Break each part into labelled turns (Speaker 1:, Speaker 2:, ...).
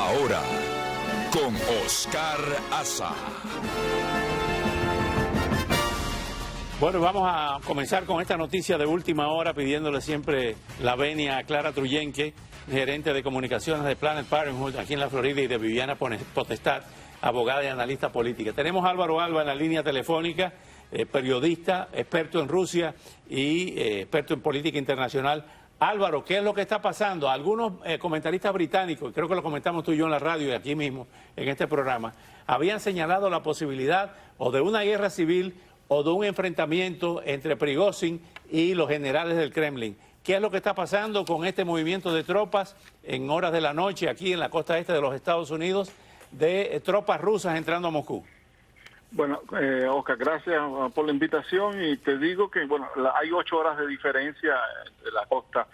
Speaker 1: Ahora, con Oscar Aza.
Speaker 2: Bueno, vamos a comenzar con esta noticia de última hora, pidiéndole siempre la venia a Clara Truyenque, gerente de comunicaciones de Planned Parenthood aquí en la Florida, y de Viviana Potestad, abogada y analista política. Tenemos a Álvaro Alba en la línea telefónica, periodista, experto en Rusia y experto en política internacional. Álvaro, ¿qué es lo que está pasando? Algunos comentaristas británicos, creo que lo comentamos tú y yo en la radio y aquí mismo en este programa, habían señalado la posibilidad o de una guerra civil o de un enfrentamiento entre Prigozhin y los generales del Kremlin. ¿Qué es lo que está pasando con este movimiento de tropas en horas de la noche aquí en la costa este de los Estados Unidos, de tropas rusas entrando a Moscú?
Speaker 3: Bueno, Oscar, gracias por la invitación, y te digo que bueno, hay 8 horas de diferencia de la costa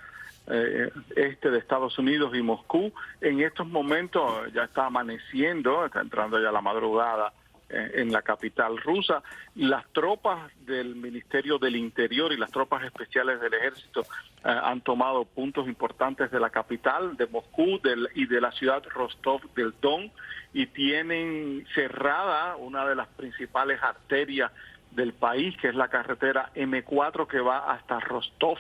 Speaker 3: este de Estados Unidos y Moscú. En estos momentos ya está amaneciendo, está entrando ya la madrugada en la capital rusa. Las tropas del Ministerio del Interior y las tropas especiales del Ejército han tomado puntos importantes de la capital, de Moscú y de la ciudad Rostov del Don, y tienen cerrada una de las principales arterias del país, que es la carretera M4 que va hasta Rostov,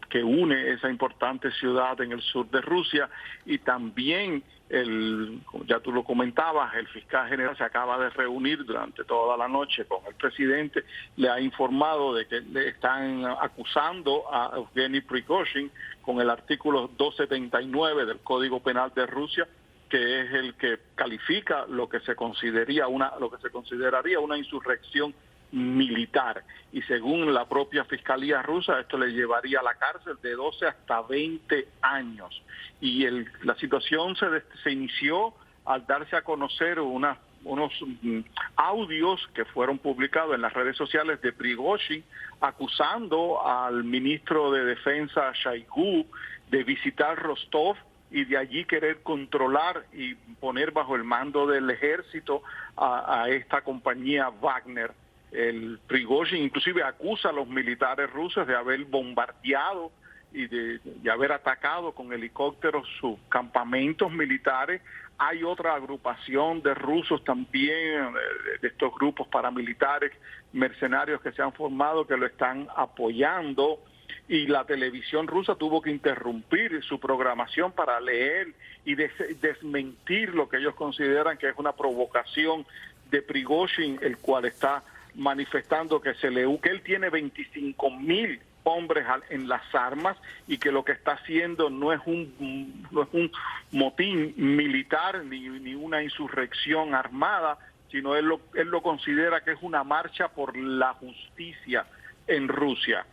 Speaker 3: que une esa importante ciudad en el sur de Rusia. Y también, ya tú lo comentabas, el fiscal general se acaba de reunir durante toda la noche con el presidente, le ha informado de que le están acusando a Evgeny Prigozhin con el artículo 279 del Código Penal de Rusia, que es el que califica lo que se consideraría una insurrección militar. Y según la propia Fiscalía rusa, esto le llevaría a la cárcel de 12 hasta 20 años. Y la situación se inició al darse a conocer unos audios que fueron publicados en las redes sociales de Prigozhin, acusando al ministro de Defensa Shoigu de visitar Rostov y de allí querer controlar y poner bajo el mando del ejército a esta compañía Wagner. El Prigozhin inclusive acusa a los militares rusos de haber bombardeado y de haber atacado con helicópteros sus campamentos militares. Hay otra agrupación de rusos también, de estos grupos paramilitares mercenarios que se han formado, que lo están apoyando, y la televisión rusa tuvo que interrumpir su programación para leer y desmentir lo que ellos consideran que es una provocación de Prigozhin, el cual está manifestando que él tiene 25,000 hombres en las armas, y que lo que está haciendo no es un motín militar ni una insurrección armada, sino él lo considera que es una marcha por la justicia en Rusia.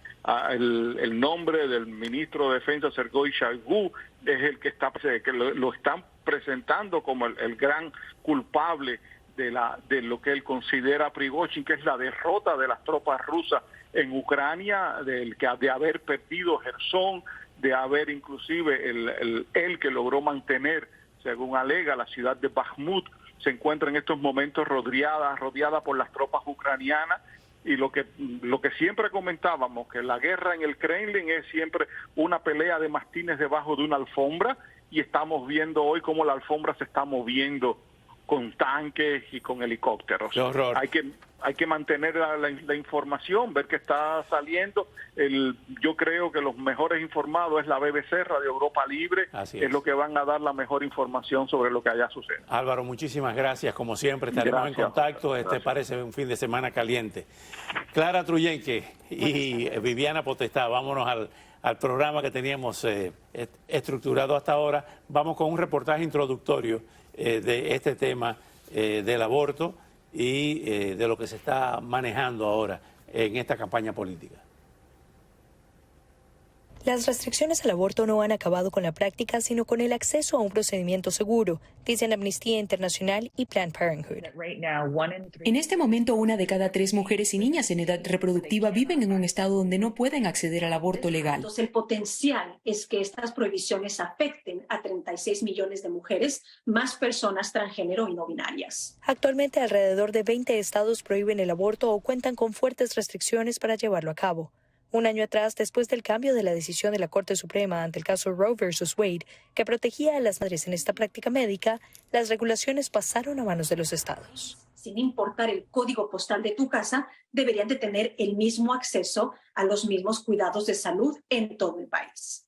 Speaker 3: El nombre del ministro de Defensa, Sergei Shoigu, es el que lo están presentando como el gran culpable de lo que él considera Prigozhin, que es la derrota de las tropas rusas en Ucrania, de haber perdido Jersón, de haber inclusive él que logró mantener, según alega, la ciudad de Bakhmut, se encuentra en estos momentos rodeada por las tropas ucranianas. Y lo que siempre comentábamos, que la guerra en el Kremlin es siempre una pelea de mastines debajo de una alfombra, y estamos viendo hoy cómo la alfombra se está moviendo con tanques y con helicópteros.
Speaker 2: ¡Qué horror!
Speaker 3: Hay que mantener la información, ver qué está saliendo. Yo creo que los mejores informados es la BBC, Radio Europa Libre, es lo que van a dar la mejor información sobre lo que allá sucede.
Speaker 2: Álvaro, muchísimas gracias. Como siempre, estaremos en contacto.
Speaker 3: Gracias.
Speaker 2: Parece un fin de semana caliente. Clara Truyenque y Viviana Potestad, vámonos al programa que teníamos estructurado hasta ahora. Vamos con un reportaje introductorio de este tema del aborto y de lo que se está manejando ahora en esta campaña política.
Speaker 4: Las restricciones al aborto no han acabado con la práctica, sino con el acceso a un procedimiento seguro, dicen Amnistía Internacional y Planned Parenthood.
Speaker 5: En este momento, 1 de cada 3 mujeres y niñas en edad reproductiva viven en un estado donde no pueden acceder al aborto legal.
Speaker 6: Entonces, el potencial es que estas prohibiciones afecten a 36 millones de mujeres, más personas transgénero y no binarias.
Speaker 4: Actualmente, alrededor de 20 estados prohíben el aborto o cuentan con fuertes restricciones para llevarlo a cabo. Un año atrás, después del cambio de la decisión de la Corte Suprema ante el caso Roe versus Wade, que protegía a las madres en esta práctica médica, las regulaciones pasaron a manos de los estados.
Speaker 6: Sin importar el código postal de tu casa, deberían de tener el mismo acceso a los mismos cuidados de salud en todo el país.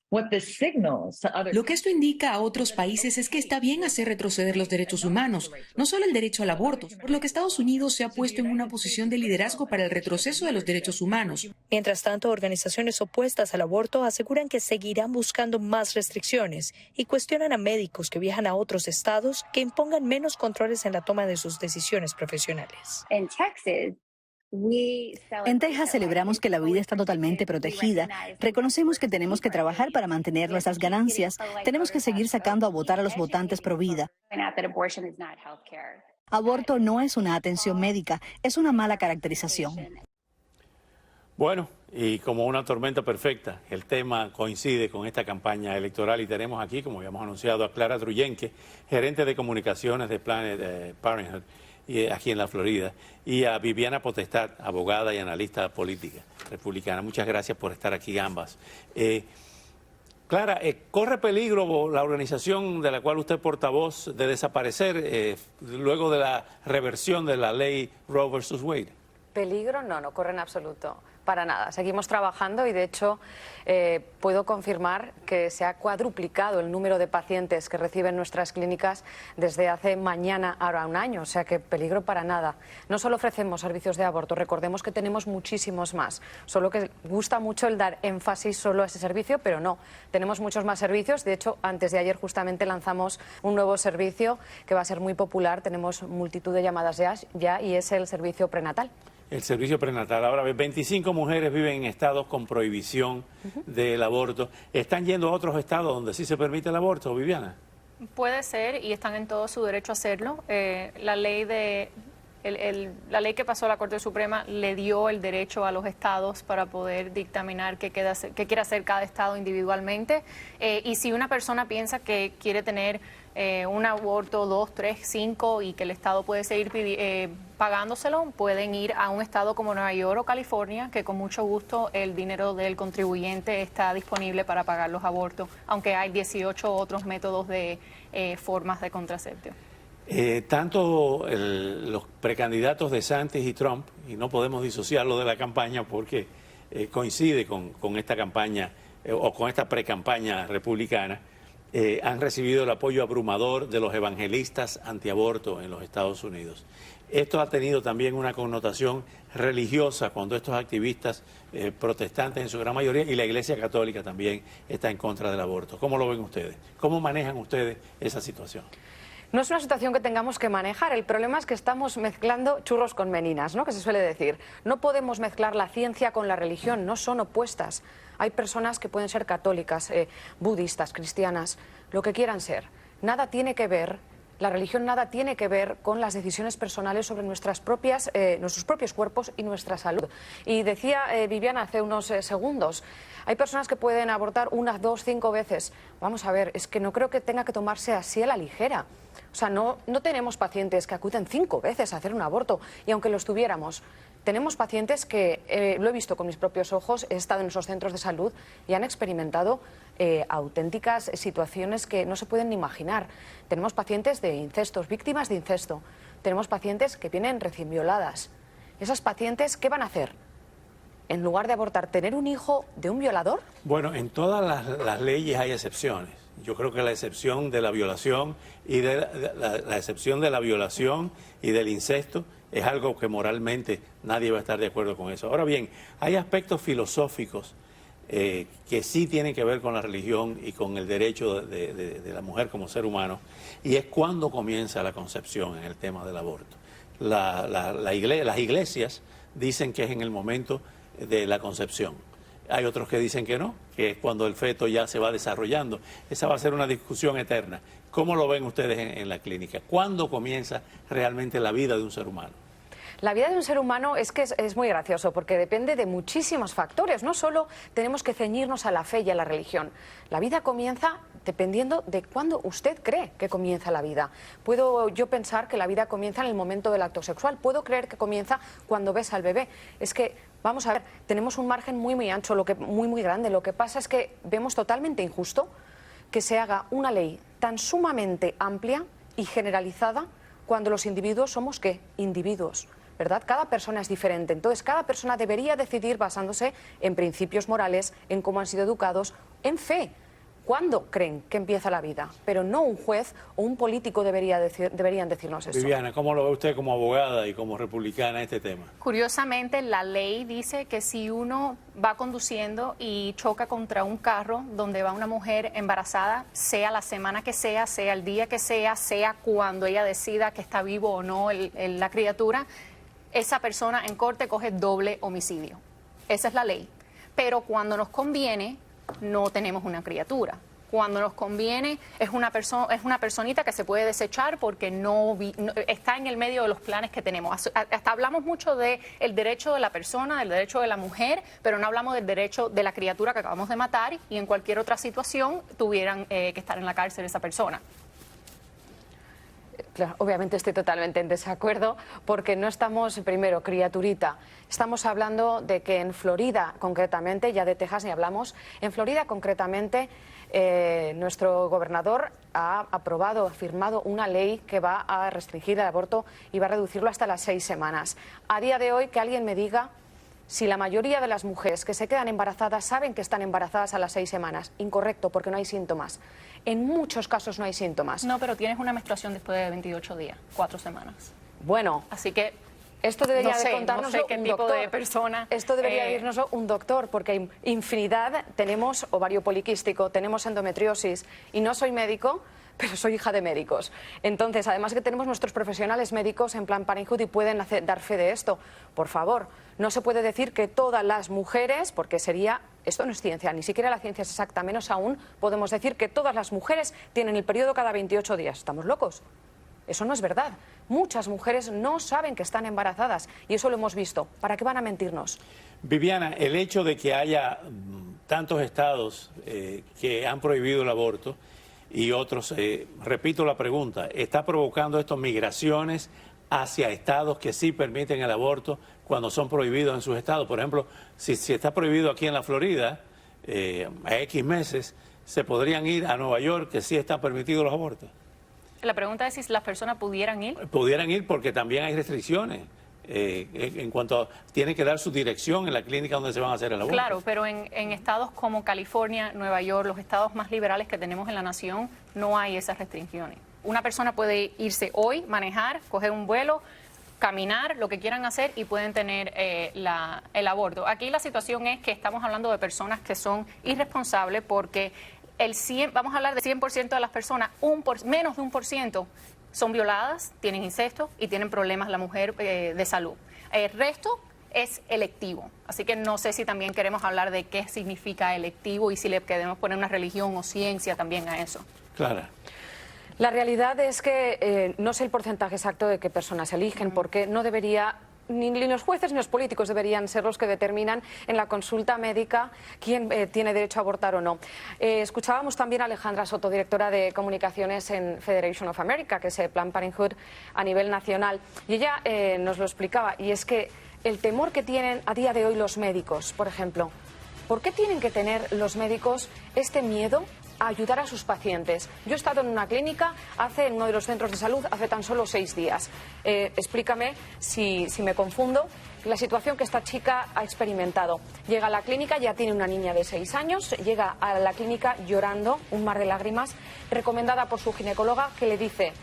Speaker 5: Lo que esto indica a otros países es que está bien hacer retroceder los derechos humanos, no solo el derecho al aborto, por lo que Estados Unidos se ha puesto en una posición de liderazgo para el retroceso de los derechos humanos.
Speaker 4: Mientras tanto, organizaciones opuestas al aborto aseguran que seguirán buscando más restricciones y cuestionan a médicos que viajan a otros estados que impongan menos controles en la toma de sus decisiones profesionales.
Speaker 7: En Texas celebramos que la vida está totalmente protegida. Reconocemos que tenemos que trabajar para mantener nuestras ganancias. Tenemos que seguir sacando a votar a los votantes pro vida. Aborto no es una atención médica, es una mala caracterización.
Speaker 2: Bueno, y como una tormenta perfecta, el tema coincide con esta campaña electoral y tenemos aquí, como habíamos anunciado, a Clara Truyenque, gerente de comunicaciones de Planned Parenthood, aquí en la Florida, y a Viviana Potestad, abogada y analista política republicana. Muchas gracias por estar aquí ambas. Clara, ¿corre peligro la organización de la cual usted es portavoz de desaparecer luego de la reversión de la ley Roe versus Wade?
Speaker 8: Peligro no corre en absoluto. Para nada. Seguimos trabajando y, de hecho, puedo confirmar que se ha cuadruplicado el número de pacientes que reciben nuestras clínicas desde hace mañana ahora un año. O sea que peligro para nada. No solo ofrecemos servicios de aborto, recordemos que tenemos muchísimos más. Solo que gusta mucho el dar énfasis solo a ese servicio, pero no. Tenemos muchos más servicios. De hecho, antes de ayer justamente lanzamos un nuevo servicio que va a ser muy popular. Tenemos multitud de llamadas ya y es el servicio prenatal.
Speaker 2: El servicio prenatal. Ahora, 25 mujeres viven en estados con prohibición del aborto. ¿Están yendo a otros estados donde sí se permite el aborto, Viviana?
Speaker 9: Puede ser, y están en todo su derecho a hacerlo. La ley que pasó a la Corte Suprema le dio el derecho a los estados para poder dictaminar qué quiere hacer cada estado individualmente. Y si una persona piensa que quiere tener un aborto 2, 3, 5 y que el estado puede seguir pagándoselo, pueden ir a un estado como Nueva York o California, que con mucho gusto el dinero del contribuyente está disponible para pagar los abortos, aunque hay 18 otros métodos de formas de contracepción.
Speaker 2: Tanto los precandidatos de Santis y Trump, y no podemos disociarlo de la campaña porque coincide con esta campaña o con esta precampaña republicana, han recibido el apoyo abrumador de los evangelistas antiaborto en los Estados Unidos. Esto ha tenido también una connotación religiosa cuando estos activistas protestantes en su gran mayoría y la Iglesia Católica también está en contra del aborto. ¿Cómo lo ven ustedes? ¿Cómo manejan ustedes esa situación?
Speaker 8: No es una situación que tengamos que manejar. El problema es que estamos mezclando churros con meninas, ¿no? Que se suele decir. No podemos mezclar la ciencia con la religión, no son opuestas. Hay personas que pueden ser católicas, budistas, cristianas, lo que quieran ser. Nada tiene que ver, la religión nada tiene que ver con las decisiones personales sobre nuestros propios cuerpos y nuestra salud. Y decía Viviana hace unos segundos, hay personas que pueden abortar 1, 2, 5 veces. Vamos a ver, es que no creo que tenga que tomarse así a la ligera. O sea, no tenemos pacientes que acuden 5 veces a hacer un aborto, y aunque los tuviéramos, tenemos pacientes que, lo he visto con mis propios ojos, he estado en esos centros de salud y han experimentado auténticas situaciones que no se pueden ni imaginar. Tenemos pacientes de incestos, víctimas de incesto. Tenemos pacientes que vienen recién violadas. Esas pacientes, ¿qué van a hacer? En lugar de abortar, ¿tener un hijo de un violador?
Speaker 2: Bueno, en todas las leyes hay excepciones. Yo creo que la excepción de la violación y la excepción de la violación y del incesto es algo que moralmente nadie va a estar de acuerdo con eso. Ahora bien, hay aspectos filosóficos que sí tienen que ver con la religión y con el derecho de la mujer como ser humano, y es cuando comienza la concepción en el tema del aborto. Las iglesias dicen que es en el momento de la concepción. Hay otros que dicen que no, que es cuando el feto ya se va desarrollando. Esa va a ser una discusión eterna. ¿Cómo lo ven ustedes en la clínica? ¿Cuándo comienza realmente la vida de un ser humano?
Speaker 8: La vida de un ser humano es que es muy gracioso porque depende de muchísimos factores. No solo tenemos que ceñirnos a la fe y a la religión. La vida comienza dependiendo de cuándo usted cree que comienza la vida. Puedo yo pensar que la vida comienza en el momento del acto sexual. Puedo creer que comienza cuando besa al bebé. Es que Vamos a ver, tenemos un margen muy ancho, muy grande. Lo que pasa es que vemos totalmente injusto que se haga una ley tan sumamente amplia y generalizada cuando los individuos somos, ¿qué? Individuos, ¿verdad? Cada persona es diferente. Entonces, cada persona debería decidir basándose en principios morales, en cómo han sido educados, en fe. ¿Cuándo creen que empieza la vida? Pero no un juez o un político deberían decirnos eso.
Speaker 2: Viviana, ¿cómo lo ve usted como abogada y como republicana este tema?
Speaker 9: Curiosamente, la ley dice que si uno va conduciendo y choca contra un carro donde va una mujer embarazada, sea la semana que sea el día que sea cuando ella decida que está vivo o no la criatura, esa persona en corte coge doble homicidio. Esa es la ley. Pero cuando nos conviene, no tenemos una criatura. Cuando nos conviene es una personita que se puede desechar porque no está en el medio de los planes que tenemos. Hasta hablamos mucho del derecho de la persona, del derecho de la mujer, pero no hablamos del derecho de la criatura que acabamos de matar y en cualquier otra situación tuvieran que estar en la cárcel esa persona.
Speaker 8: Claro, obviamente estoy totalmente en desacuerdo porque no estamos, primero, criaturita. Estamos hablando de que en Florida, concretamente, ya de Texas ni hablamos, en Florida, concretamente, nuestro gobernador ha aprobado, ha firmado una ley que va a restringir el aborto y va a reducirlo hasta las 6 semanas. A día de hoy, que alguien me diga si la mayoría de las mujeres que se quedan embarazadas saben que están embarazadas a las 6 semanas. Incorrecto, porque no hay síntomas. En muchos casos no hay síntomas.
Speaker 9: No, pero tienes una menstruación después de 28 días, 4 semanas.
Speaker 8: Bueno,
Speaker 9: así que
Speaker 8: esto debería de contárnoslo
Speaker 9: qué
Speaker 8: un
Speaker 9: tipo
Speaker 8: doctor.
Speaker 9: de persona.
Speaker 8: Esto debería decirnoslo un doctor, porque hay infinidad. Tenemos ovario poliquístico, tenemos endometriosis, y no soy médico, pero soy hija de médicos. Entonces, además que tenemos nuestros profesionales médicos en Planned Parenthood y pueden dar fe de esto. Por favor, no se puede decir que todas las mujeres, porque esto no es ciencia, ni siquiera la ciencia es exacta, menos aún podemos decir que todas las mujeres tienen el periodo cada 28 días. ¿Estamos locos? Eso no es verdad. Muchas mujeres no saben que están embarazadas y eso lo hemos visto. ¿Para qué van a mentirnos?
Speaker 2: Viviana, el hecho de que haya tantos estados que han prohibido el aborto y otros, repito la pregunta, ¿está provocando esto migraciones hacia estados que sí permiten el aborto cuando son prohibidos en sus estados? Por ejemplo, si está prohibido aquí en la Florida, a X meses, ¿se podrían ir a Nueva York, que sí están permitidos los abortos?
Speaker 9: La pregunta es si las personas pudieran ir.
Speaker 2: Pudieran ir porque también hay restricciones. En cuanto tienen que dar su dirección en la clínica donde se van a hacer el aborto.
Speaker 9: Claro, pero en estados como California, Nueva York, los estados más liberales que tenemos en la nación, no hay esas restricciones. Una persona puede irse hoy, manejar, coger un vuelo, caminar, lo que quieran hacer y pueden tener el aborto. Aquí la situación es que estamos hablando de personas que son irresponsables porque vamos a hablar de 100% de las personas, menos de 1% son violadas, tienen incesto y tienen problemas la mujer de salud. El resto es electivo, así que no sé si también queremos hablar de qué significa electivo y si le queremos poner una religión o ciencia también a eso.
Speaker 2: Clara.
Speaker 8: La realidad es que no sé el porcentaje exacto de qué personas eligen, porque no debería... Ni los jueces ni los políticos deberían ser los que determinan en la consulta médica quién tiene derecho a abortar o no. Escuchábamos también a Alejandra Soto, directora de comunicaciones en Federation of America, que es Planned Parenthood a nivel nacional, y ella nos lo explicaba, y es que el temor que tienen a día de hoy los médicos, por ejemplo, ¿por qué tienen que tener los médicos este miedo a ayudar a sus pacientes? Yo he estado en una clínica en uno de los centros de salud hace tan solo 6 días. Explícame si me confundo la situación que esta chica ha experimentado. Llega a la clínica, ya tiene una niña de 6 años, llega a la clínica llorando, un mar de lágrimas, recomendada por su ginecóloga, que le dice: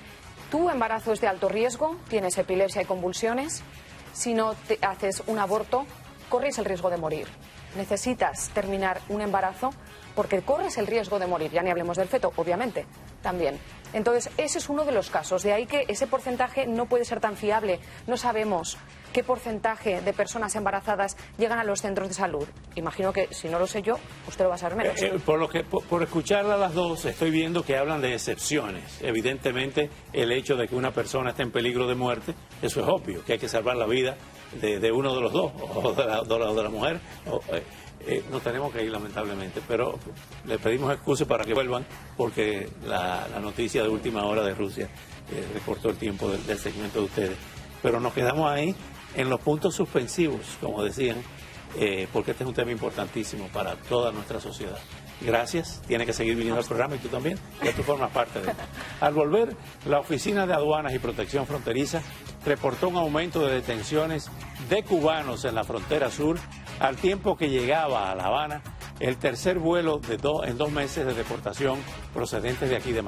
Speaker 8: tu embarazo es de alto riesgo, tienes epilepsia y convulsiones, si no te haces un aborto, corres el riesgo de morir. Necesitas terminar un embarazo porque corres el riesgo de morir, ya ni hablemos del feto, obviamente, también. Entonces, ese es uno de los casos, de ahí que ese porcentaje no puede ser tan fiable. No sabemos qué porcentaje de personas embarazadas llegan a los centros de salud. Imagino que, si no lo sé yo, usted lo va a saber menos.
Speaker 2: Por escucharla a las dos, estoy viendo que hablan de excepciones. Evidentemente, el hecho de que una persona esté en peligro de muerte, eso es obvio, que hay que salvar la vida de uno de los dos, o de la mujer. Nos tenemos que ir, lamentablemente, pero le pedimos excusas para que vuelvan, porque la noticia de última hora de Rusia recortó el tiempo del segmento de ustedes. Pero nos quedamos ahí en los puntos suspensivos, como decían, porque este es un tema importantísimo para toda nuestra sociedad. Gracias, tiene que seguir viniendo al programa y tú también, ya tú formas parte de él. Al volver, la Oficina de Aduanas y Protección Fronteriza reportó un aumento de detenciones de cubanos en la frontera sur, al tiempo que llegaba a La Habana el tercer vuelo en 2 meses de deportación procedentes de aquí de Miami.